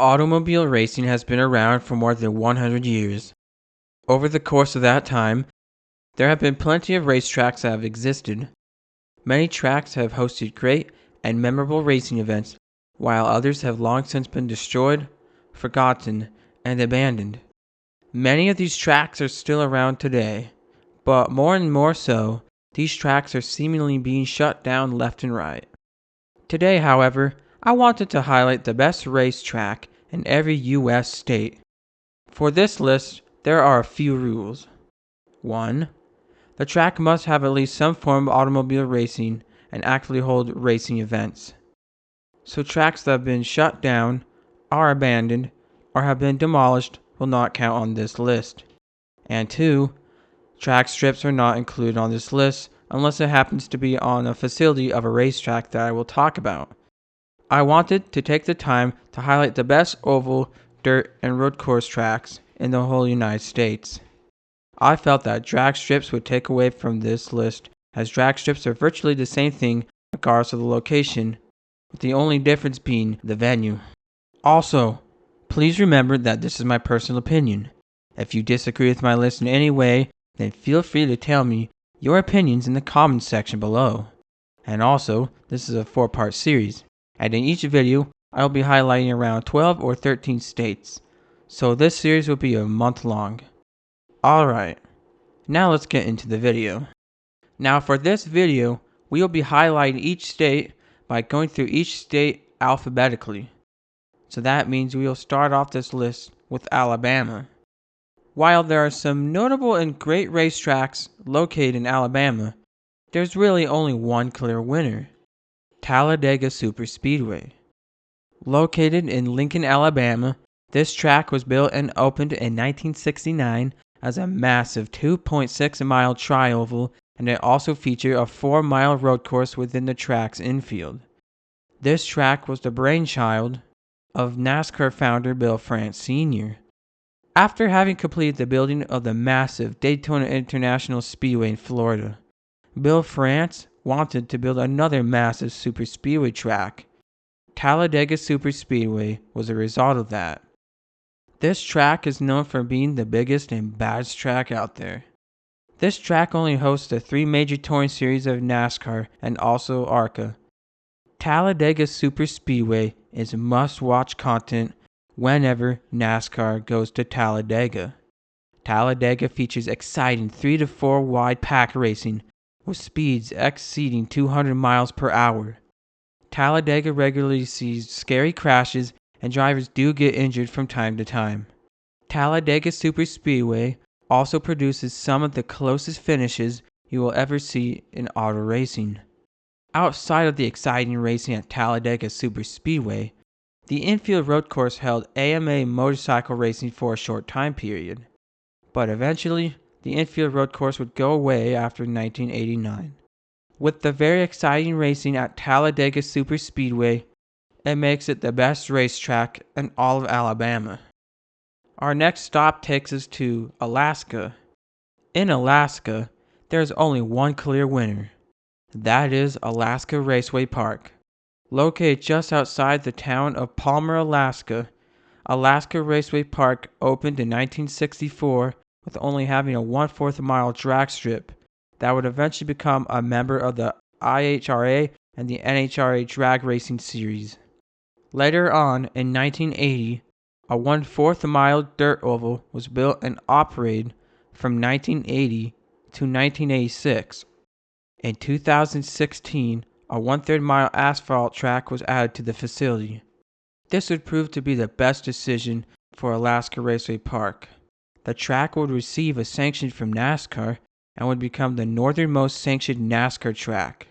Automobile racing has been around for more than 100 years. Over the course of that time, there have been plenty of racetracks that have existed. Many tracks have hosted great and memorable racing events, while others have long since been destroyed, forgotten, and abandoned. Many of these tracks are still around today, but more and more so, these tracks are seemingly being shut down left and right. Today, however, I wanted to highlight the best racetrack in every U.S. state. For this list, there are a few rules. 1. The track must have at least some form of automobile racing and actively hold racing events. So tracks that have been shut down, are abandoned, or have been demolished will not count on this list. And 2. Track strips are not included on this list unless it happens to be on a facility of a racetrack that I will talk about. I wanted to take the time to highlight the best oval, dirt, and road course tracks in the whole United States. I felt that drag strips would take away from this list, as drag strips are virtually the same thing regardless of the location, with the only difference being the venue. Also, please remember that this is my personal opinion. If you disagree with my list in any way, then feel free to tell me your opinions in the comments section below. And also, this is a 4-part series, and in each video, I will be highlighting around 12 or 13 states, so this series will be a month long. Alright, now let's get into the video. Now for this video, we will be highlighting each state by going through each state alphabetically. So that means we will start off this list with Alabama. While there are some notable and great racetracks located in Alabama, there's really only one clear winner: Talladega Superspeedway. Located in Lincoln, Alabama, this track was built and opened in 1969 as a massive 2.6-mile tri-oval, and it also featured a 4-mile road course within the track's infield. This track was the brainchild of NASCAR founder Bill France Sr. After having completed the building of the massive Daytona International Speedway in Florida, Bill France wanted to build another massive superspeedway track. Talladega Superspeedway was a result of that. This track is known for being the biggest and baddest track out there. This track only hosts the 3 major touring series of NASCAR and also ARCA. Talladega Superspeedway is must-watch content whenever NASCAR goes to Talladega. Talladega features exciting 3 to 4 wide pack racing with speeds exceeding 200 miles per hour. Talladega regularly sees scary crashes and drivers do get injured from time to time. Talladega Superspeedway also produces some of the closest finishes you will ever see in auto racing. Outside of the exciting racing at Talladega Superspeedway, the infield road course held AMA motorcycle racing for a short time period, but eventually the infield road course would go away after 1989. With the very exciting racing at Talladega Superspeedway, it makes it the best racetrack in all of Alabama. Our next stop takes us to Alaska. In Alaska, there is only one clear winner. That is Alaska Raceway Park. Located just outside the town of Palmer, Alaska, Alaska Raceway Park opened in 1964 with only having a 1/4 mile drag strip that would eventually become a member of the IHRA and the NHRA drag racing series. Later on, in 1980, a 1/4 mile dirt oval was built and operated from 1980 to 1986. In 2016, a 1/3 mile asphalt track was added to the facility. This would prove to be the best decision for Alaska Raceway Park. The track would receive a sanction from NASCAR and would become the northernmost sanctioned NASCAR track.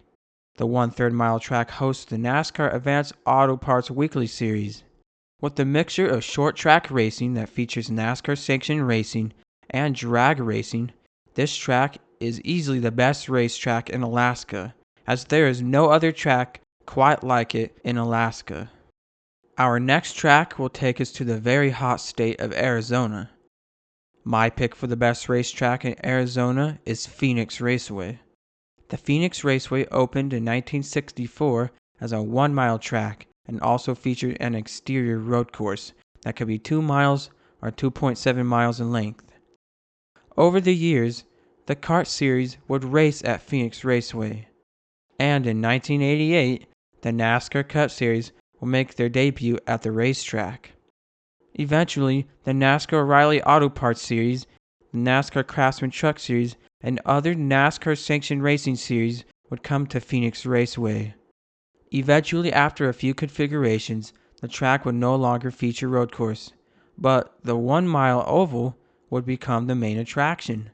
The 1/3 mile track hosts the NASCAR Advanced Auto Parts Weekly Series. With the mixture of short track racing that features NASCAR sanctioned racing and drag racing, this track is easily the best racetrack in Alaska, as there is no other track quite like it in Alaska. Our next track will take us to the very hot state of Arizona. My pick for the best racetrack in Arizona is Phoenix Raceway. The Phoenix Raceway opened in 1964 as a 1-mile track and also featured an exterior road course that could be 2 miles or 2.7 miles in length. Over the years, the kart series would race at Phoenix Raceway, and in 1988, the NASCAR Cup Series will make their debut at the racetrack. Eventually, the NASCAR O'Reilly Auto Parts Series, the NASCAR Craftsman Truck Series, and other NASCAR-sanctioned racing series would come to Phoenix Raceway. Eventually, after a few configurations, the track would no longer feature road course, but the 1-mile oval would become the main attraction.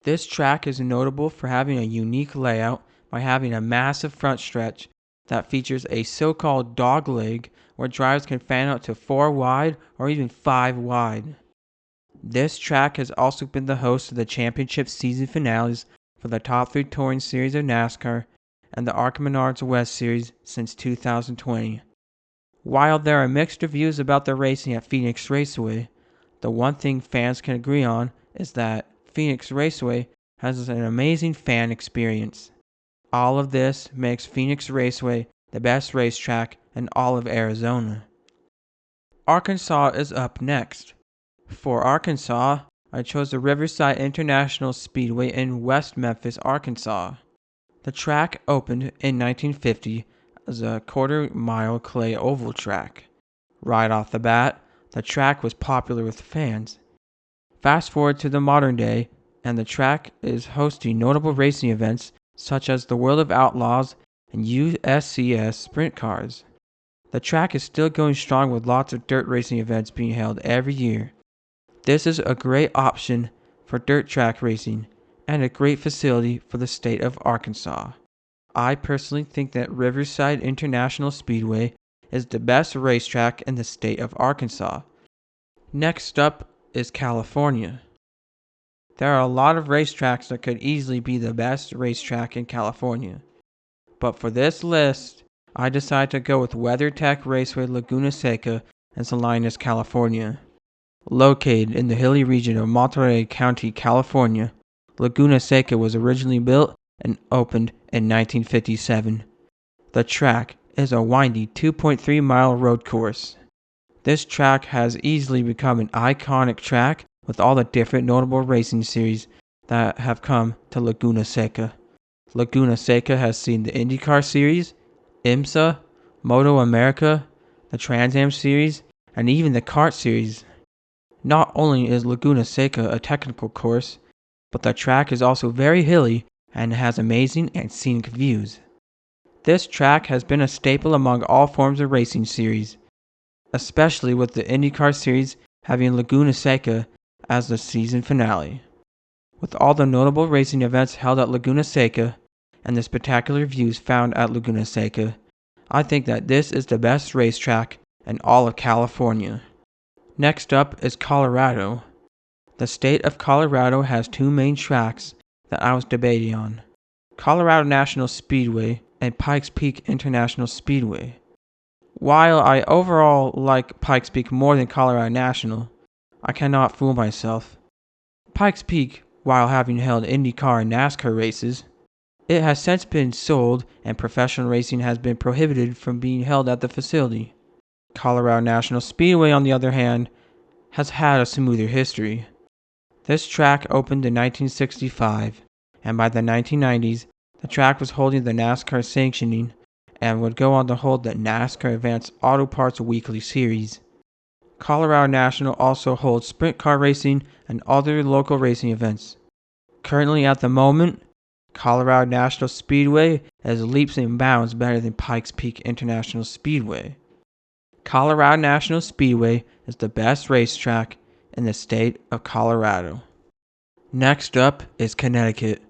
This track is notable for having a unique layout by having a massive front stretch that features a so-called dog leg where drivers can fan out to 4 wide or even 5 wide. This track has also been the host of the championship season finales for the top 3 touring series of NASCAR and the ARCA Menards West Series since 2020. While there are mixed reviews about the racing at Phoenix Raceway, the one thing fans can agree on is that Phoenix Raceway has an amazing fan experience. All of this makes Phoenix Raceway the best racetrack in all of Arizona. Arkansas is up next. For Arkansas, I chose the Riverside International Speedway in West Memphis, Arkansas. The track opened in 1950 as a quarter-mile clay oval track. Right off the bat, the track was popular with fans. Fast forward to the modern day, and the track is hosting notable racing events such as the World of Outlaws and USCS sprint cars. The track is still going strong with lots of dirt racing events being held every year. This is a great option for dirt track racing and a great facility for the state of Arkansas. I personally think that Riverside International Speedway is the best racetrack in the state of Arkansas. Next up is California. There are a lot of racetracks that could easily be the best racetrack in California. But for this list, I decided to go with WeatherTech Raceway Laguna Seca in Salinas, California. Located in the hilly region of Monterey County, California, Laguna Seca was originally built and opened in 1957. The track is a windy 2.3-mile road course. This track has easily become an iconic track with all the different notable racing series that have come to Laguna Seca. Laguna Seca has seen the IndyCar Series, IMSA, Moto America, the Trans Am Series, and even the Kart Series. Not only is Laguna Seca a technical course, but the track is also very hilly and has amazing and scenic views. This track has been a staple among all forms of racing series, especially with the IndyCar Series having Laguna Seca as the season finale. With all the notable racing events held at Laguna Seca and the spectacular views found at Laguna Seca, I think that this is the best racetrack in all of California. Next up is Colorado. The state of Colorado has 2 main tracks that I was debating on: Colorado National Speedway and Pikes Peak International Speedway. While I overall like Pikes Peak more than Colorado National, I cannot fool myself. Pikes Peak, while having held IndyCar and NASCAR races, it has since been sold and professional racing has been prohibited from being held at the facility. Colorado National Speedway, on the other hand, has had a smoother history. This track opened in 1965, and by the 1990s, the track was holding the NASCAR sanctioning and would go on to hold the NASCAR Advanced Auto Parts Weekly Series. Colorado National also holds sprint car racing and other local racing events. Currently at the moment, Colorado National Speedway is leaps and bounds better than Pikes Peak International Speedway. Colorado National Speedway is the best racetrack in the state of Colorado. Next up is Connecticut.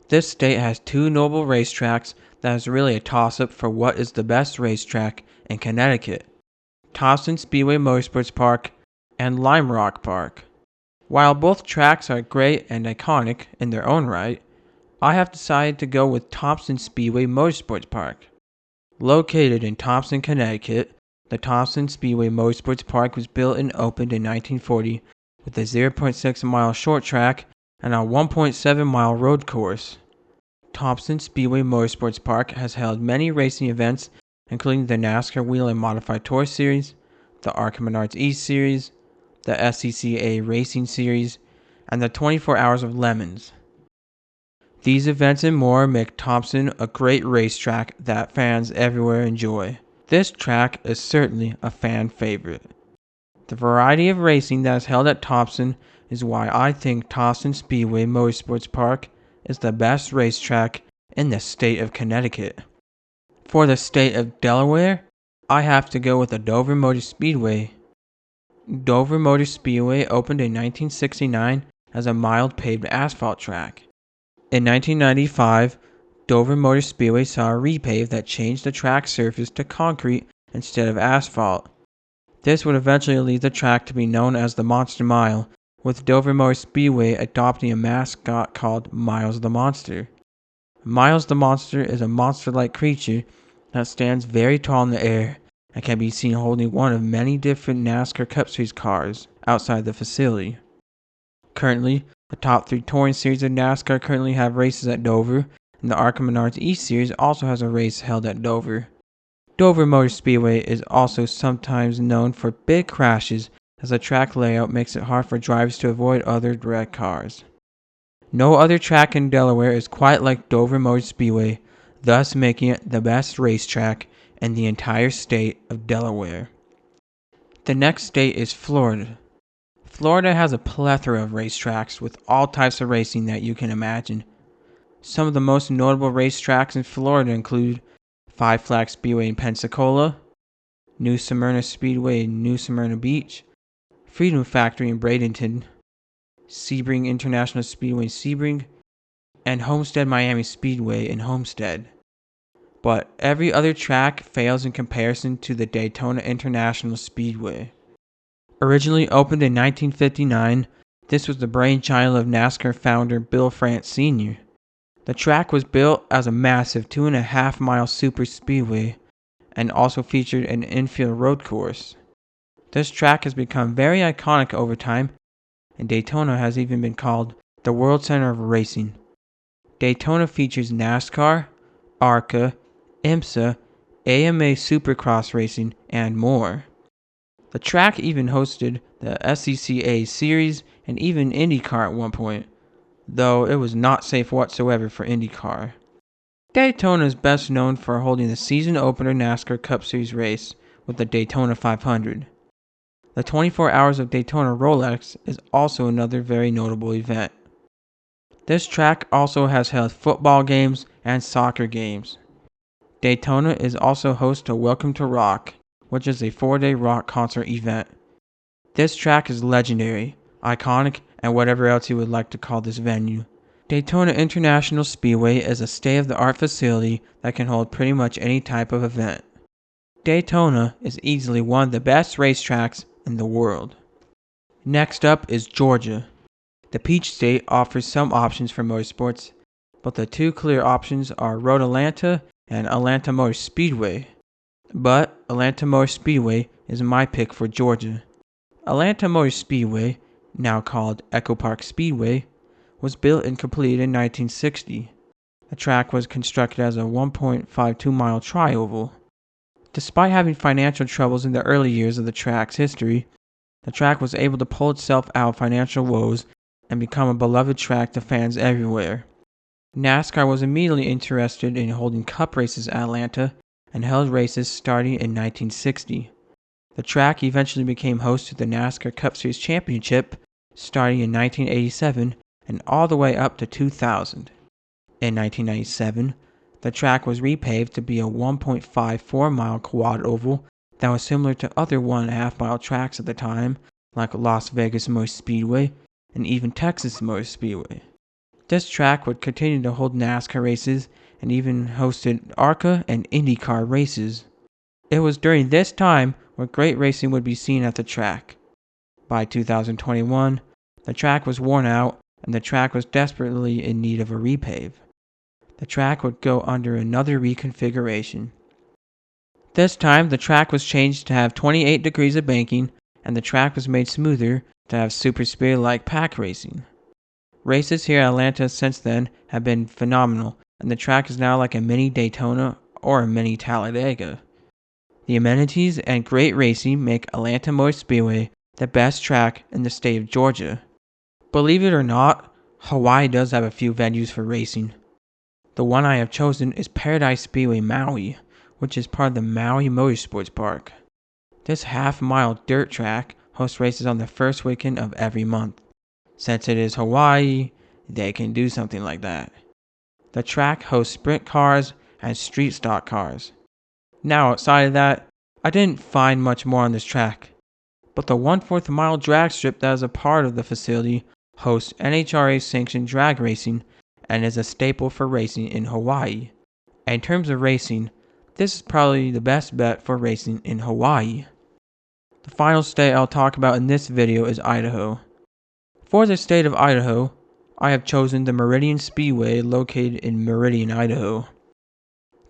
This state has 2 notable racetracks that is really a toss-up for what is the best racetrack in Connecticut: Thompson Speedway Motorsports Park and Lime Rock Park. While both tracks are great and iconic in their own right, I have decided to go with Thompson Speedway Motorsports Park. Located in Thompson, Connecticut, the Thompson Speedway Motorsports Park was built and opened in 1940 with a 0.6-mile short track and a 1.7-mile road course. Thompson Speedway Motorsports Park has held many racing events including the NASCAR Wheel and Modified Tour Series, the Nascarman Archives Series, the SCCA Racing Series, and the 24 Hours of Lemons. These events and more make Thompson a great racetrack that fans everywhere enjoy. This track is certainly a fan favorite. The variety of racing that is held at Thompson is why I think Thompson Speedway Motorsports Park is the best racetrack in the state of Connecticut. For the state of Delaware, I have to go with the Dover Motor Speedway. Dover Motor Speedway opened in 1969 as a mild paved asphalt track. In 1995, Dover Motor Speedway saw a repave that changed the track surface to concrete instead of asphalt. This would eventually lead the track to be known as the Monster Mile, with Dover Motor Speedway adopting a mascot called Miles the Monster. Miles the Monster is a monster-like creature that stands very tall in the air and can be seen holding one of many different NASCAR Cup Series cars outside the facility. Currently, the top 3 touring series of NASCAR currently have races at Dover, and the Nascarman Archives Series also has a race held at Dover. Dover Motor Speedway is also sometimes known for big crashes, as the track layout makes it hard for drivers to avoid other wrecked cars. No other track in Delaware is quite like Dover Motor Speedway, thus making it the best racetrack in the entire state of Delaware. The next state is Florida. Florida has a plethora of racetracks with all types of racing that you can imagine. Some of the most notable racetracks in Florida include Five Flag Speedway in Pensacola, New Smyrna Speedway in New Smyrna Beach, Freedom Factory in Bradenton, Sebring International Speedway in Sebring, and Homestead Miami Speedway in Homestead. But every other track fails in comparison to the Daytona International Speedway. Originally opened in 1959, this was the brainchild of NASCAR founder Bill France Sr. The track was built as a massive 2.5-mile super speedway and also featured an infield road course. This track has become very iconic over time, and Daytona has even been called the World Center of Racing. Daytona features NASCAR, ARCA, IMSA, AMA Supercross Racing, and more. The track even hosted the SCCA Series and even IndyCar at one point, though it was not safe whatsoever for IndyCar. Daytona is best known for holding the season opener NASCAR Cup Series race with the Daytona 500. The 24 Hours of Daytona Rolex is also another very notable event. This track also has held football games and soccer games. Daytona is also host to Welcome to Rock, which is a 4-day rock concert event. This track is legendary, iconic, and whatever else you would like to call this venue. Daytona International Speedway is a state-of-the-art facility that can hold pretty much any type of event. Daytona is easily one of the best racetracks in the world. Next up is Georgia. The Peach State offers some options for motorsports, but the 2 clear options are Road Atlanta and Atlanta Motor Speedway. But Atlanta Motor Speedway is my pick for Georgia. Atlanta Motor Speedway, now called Echo Park Speedway, was built and completed in 1960. The track was constructed as a 1.52-mile tri-oval. Despite having financial troubles in the early years of the track's history, the track was able to pull itself out of financial woes and become a beloved track to fans everywhere. NASCAR was immediately interested in holding cup races at Atlanta and held races starting in 1960. The track eventually became host to the NASCAR Cup Series Championship starting in 1987 and all the way up to 2000. In 1997, the track was repaved to be a 1.54-mile quad oval that was similar to other 1.5-mile tracks at the time, like Las Vegas Motor Speedway and even Texas Motor Speedway. This track would continue to hold NASCAR races and even hosted ARCA and IndyCar races. It was during this time where great racing would be seen at the track. By 2021, the track was worn out and the track was desperately in need of a repave. The track would go under another reconfiguration. This time, the track was changed to have 28 degrees of banking, and the track was made smoother to have super speed-like pack racing. Races here at Atlanta since then have been phenomenal, and the track is now like a mini Daytona or a mini Talladega. The amenities and great racing make Atlanta Motor Speedway the best track in the state of Georgia. Believe it or not, Hawaii does have a few venues for racing. The one I have chosen is Paradise Speedway Maui, which is part of the Maui Motorsports Park. This half-mile dirt track hosts races on the first weekend of every month. Since it is Hawaii, they can do something like that. The track hosts sprint cars and street stock cars. Now, outside of that, I didn't find much more on this track, but the 1/4 mile drag strip that is a part of the facility hosts NHRA sanctioned drag racing and is a staple for racing in Hawaii. In terms of racing, this is probably the best bet for racing in Hawaii. The final state I'll talk about in this video is Idaho. For the state of Idaho, I have chosen the Meridian Speedway located in Meridian, Idaho.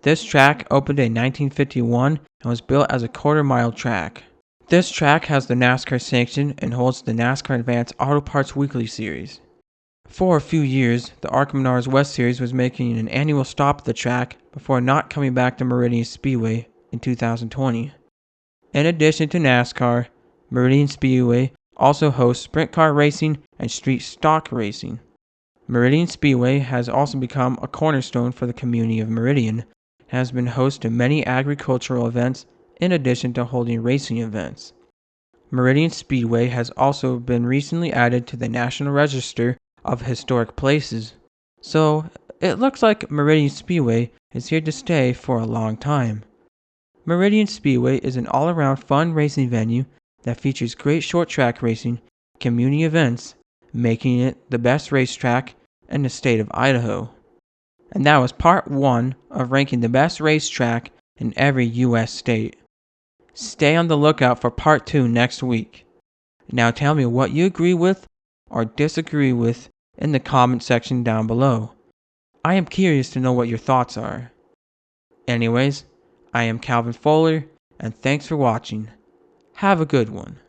This track opened in 1951 and was built as a 1/4 mile track. This track has the NASCAR sanction and holds the NASCAR Advanced Auto Parts Weekly Series. For a few years, the ARCA Menards West Series was making an annual stop at the track before not coming back to Meridian Speedway in 2020. In addition to NASCAR, Meridian Speedway also hosts sprint car racing and street stock racing. Meridian Speedway has also become a cornerstone for the community of Meridian and has been host to many agricultural events in addition to holding racing events. Meridian Speedway has also been recently added to the National Register of Historic Places, so it looks like Meridian Speedway is here to stay for a long time. Meridian Speedway is an all-around fun racing venue that features great short track racing, community events, making it the best racetrack in the state of Idaho. And that was part 1 of ranking the best racetrack in every U.S. state. Stay on the lookout for part 2 next week. Now tell me what you agree with or disagree with in the comment section down below. I am curious to know what your thoughts are. Anyways, I am Calvin Fuller, and thanks for watching. Have a good one.